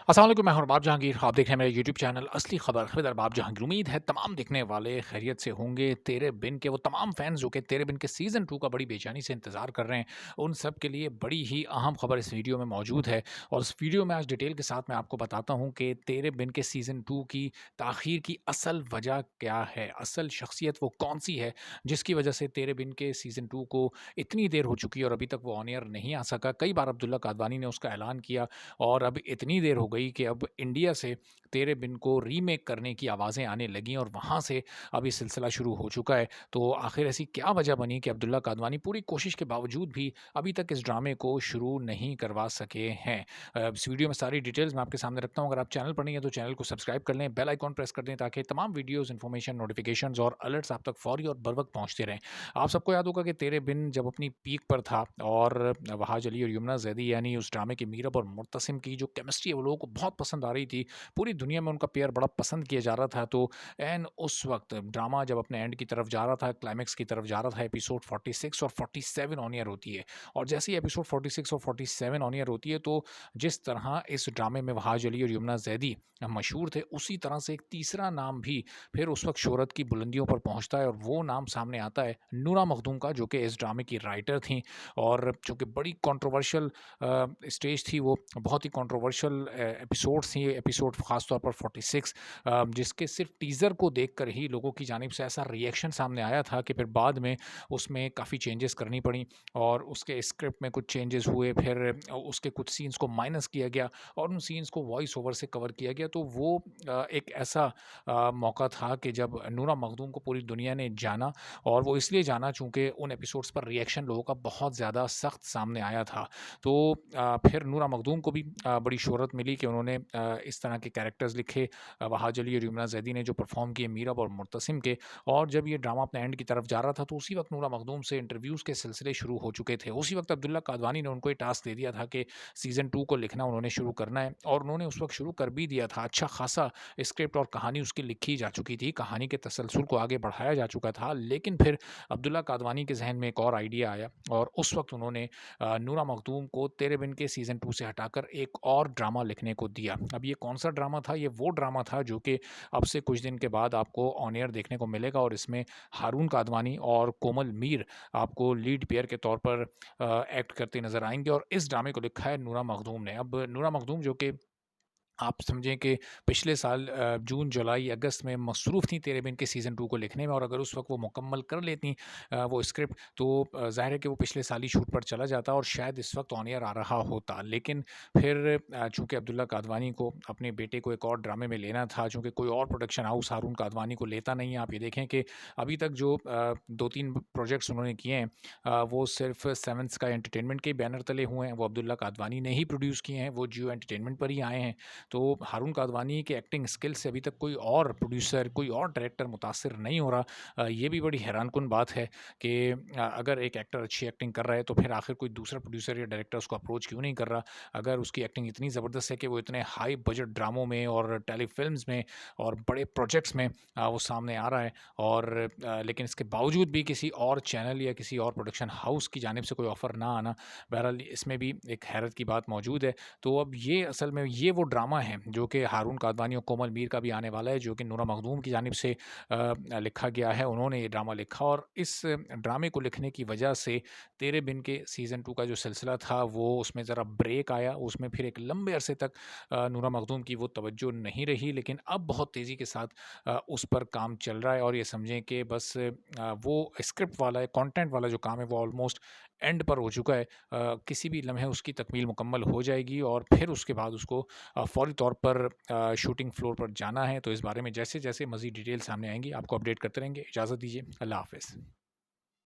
अस्सलाम वालेकुम, मैं हूं अरबाब जहांगीर। आप देख रहे हैं मेरे यूट्यूब चैनल असली खबर खबर अरबाब जहांगीर। उम्मीद है तमाम देखने वाले खैरियत से होंगे। तेरे बिन के वो तमाम फैंस जो कि तेरे बिन के सीज़न 2 का बड़ी बेचैनी से इंतज़ार कर रहे हैं, उन सब के लिए बड़ी ही अहम खबर इस वीडियो में मौजूद है। और इस वीडियो में आज डिटेल के साथ मैं आपको बताता हूँ कि तेरे बिन के सीज़न 2 की ताख़ीर की असल वजह क्या है, असल शख्सियत वो कौन-सी है, जिसकी वजह से तेरे बिन के सीज़न 2 को इतनी देर हो चुकी है और अभी तक वो ऑन एयर नहीं आ सका। कई बार अब्दुल्ला कादवानी ने उसका ऐलान किया और अब इतनी देर हो गई कि अब इंडिया से तेरे बिन को रीमेक करने की आवाज़ें आने लगीं और वहाँ से अब ये सिलसिला शुरू हो चुका है। तो आखिर ऐसी क्या वजह बनी कि अब्दुल्ला कादवानी पूरी कोशिश के बावजूद भी अभी तक इस ड्रामे को शुरू नहीं करवा सके हैं? इस वीडियो में सारी डिटेल्स मैं आपके सामने रखता हूँ। अगर आप चैनल पर नहीं हैं तो चैनल को सब्सक्राइब कर लें, बेल आइकॉन प्रेस कर दें ताकि तमाम वीडियोज़, इन्फॉर्मेशन, नोटिफ़िकेशंस और अलर्ट्स आप तक फ़ौरी और बर वक़्त पहुँचते रहें। आप सबको याद होगा कि तेरे बिन जब अपनी पीक पर था और वहाज अली और यमुना ज़ैदी यानी उस ड्रामे के मीरब और मुर्तसिम की जो केमिस्ट्री है वो लोगों को बहुत पसंद आ रही थी। पूरी दुनिया में उनका पेयर बड़ा पसंद किया जा रहा था। तो एन उस वक़्त ड्रामा जब अपने एंड की तरफ जा रहा था, क्लाइमेक्स की तरफ जा रहा था, एपिसोड 46 और 47 ऑन एयर होती है। और जैसे ही एपिसोड 46 और 47 ऑन एयर होती है तो जिस तरह इस ड्रामे में वहाज अली और यमुना ज़ैदी मशहूर थे, उसी तरह से एक तीसरा नाम भी फिर उस वक़्त शोहरत की बुलंदियों पर पहुँचता है और वो नाम सामने आता है नूरा मखदूम का, जो कि इस ड्रामे की राइटर थीं और जो कि बड़ी कंट्रोवर्शियल स्टेज थी वो, बहुत ही कंट्रोवर्शियल एपिसोड्स थी। एपिसोड ख़ास तौर पर 46 जिसके सिर्फ टीज़र को देखकर ही लोगों की जानिब से ऐसा रिएक्शन सामने आया था कि फिर बाद में उसमें काफ़ी चेंजेस करनी पड़ी और उसके स्क्रिप्ट में कुछ चेंजेस हुए। फिर उसके कुछ सीन्स को माइनस किया गया और उन सीन्स को वॉइस ओवर से कवर किया गया। तो वो एक ऐसा मौका था कि जब नूरा मखदूम को पूरी दुनिया ने जाना और वो इसलिए जाना चूँकि उन एपिसोड्स पर रिएक्शन लोगों का बहुत ज़्यादा सख्त सामने आया था। तो फिर नूरा मखदूम को भी बड़ी शोहरत मिली कि उन्होंने इस तरह के कैरेक्टर्स लिखे, वहाज अली और यमुना ज़ैदी ने जो परफ़ॉर्म किए मीरब और मुर्तसिम के। और जब ये ड्रामा अपने एंड की तरफ जा रहा था तो उसी वक़्त नूरा मखदूम से इंटरव्यूज़ के सिलसिले शुरू हो चुके थे। उसी वक़्त अब्दुल्ला कादवानी ने उनको ये टास्क दे दिया था कि सीज़न 2 को लिखना उन्होंने शुरू करना है और उन्होंने उस वक़्त शुरू कर भी दिया था। अच्छा खासा स्क्रिप्ट और कहानी उसकी लिखी जा चुकी थी, कहानी के तसलसल को आगे बढ़ाया जा चुका था। लेकिन फिर अब्दुल्ला कादवानी के ज़हन में एक और आइडिया आया और उस वक़्त उन्होंने नूरा मखदूम को तेरे बिन के सीज़न 2 से हटाकर एक और ड्रामा लिखने को दिया। अब ये कौन-सा ड्रामा था? ये वो ड्रामा था जो कि अब से कुछ दिन के बाद आपको ऑन एयर देखने को मिलेगा और इसमें हारून कादवानी और कोमल मीर आपको लीड पेयर के तौर पर एक्ट करते नज़र आएँगे और इस ड्रामे को लिखा है नूरा मखदूम ने। अब नूरा मखदूम जो कि आप समझें कि पिछले साल जून, जुलाई, अगस्त में मसरूफ़ थीं तेरे बिन के सीज़न 2 को लिखने में और अगर उस वक़्त वो मुकम्मल कर लेतीं वो स्क्रिप्ट तो ज़ाहिर है कि वो पिछले साल ही शूट पर चला जाता और शायद इस वक़्त ऑन एयर आ रहा होता। लेकिन फिर चूँकि अब्दुल्ला कादवानी को अपने बेटे को एक और ड्रामे में लेना था, चूँकि कोई और प्रोडक्शन हाउस हारून कादवानी को लेता नहीं है। आप ये देखें कि अभी तक जो 2-3 प्रोजेक्ट्स उन्होंने किए हैं वो सिर्फ़ सेवन स्काई एंटरटेनमेंट के बैनर तले हुए हैं। वो अब्दुल्ला कादवानी ने ही प्रोड्यूस किए हैं, वो जियो एंटरटेनमेंट पर ही आए हैं। तो हारून कादवानी के एक्टिंग स्किल से अभी तक कोई और प्रोड्यूसर, कोई और डायरेक्टर मुतासिर नहीं हो रहा। ये भी बड़ी हैरानकुन बात है कि अगर एक एक्टर अच्छी एक्टिंग कर रहा है तो फिर आखिर कोई दूसरा प्रोड्यूसर या डायरेक्टर उसको अप्रोच क्यों नहीं कर रहा? अगर उसकी एक्टिंग इतनी ज़बरदस्त है कि वो इतने हाई बजट ड्रामों में और टेलीफ़िल्म्स में और बड़े प्रोजेक्ट्स में वो सामने आ रहा है और लेकिन इसके बावजूद भी किसी और चैनल या किसी और प्रोडक्शन हाउस की जानिब से कोई ऑफ़र ना आना, बहरहाल इसमें भी एक हैरत की बात मौजूद है। तो अब ये असल में ये वो ड्रामा है जो कि हारून कादवानी और कोमल मीर का भी आने वाला है, जो कि नूरा मखदूम की जानिब से लिखा गया है। उन्होंने ये ड्रामा लिखा और इस ड्रामे को लिखने की वजह से तेरे बिन के सीज़न 2 का जो सिलसिला था वो उसमें ज़रा ब्रेक आया। उसमें फिर एक लंबे अरसे तक नूरा मखदूम की वो तवज्जो नहीं रही, लेकिन अब बहुत तेज़ी के साथ उस पर काम चल रहा है और ये समझें कि बस वो स्क्रिप्ट वाला है, कंटेंट वाला जो काम है वो ऑलमोस्ट एंड पर हो चुका है। किसी भी लम्हे उसकी तकमील मुकम्मल हो जाएगी और फिर उसके बाद उसको फ़ौरी तौर पर शूटिंग फ्लोर पर जाना है। तो इस बारे में जैसे-जैसे मज़ीद डिटेल सामने आएँगी आपको अपडेट करते रहेंगे। इजाज़त दीजिए। अल्लाह हाफ़िज़।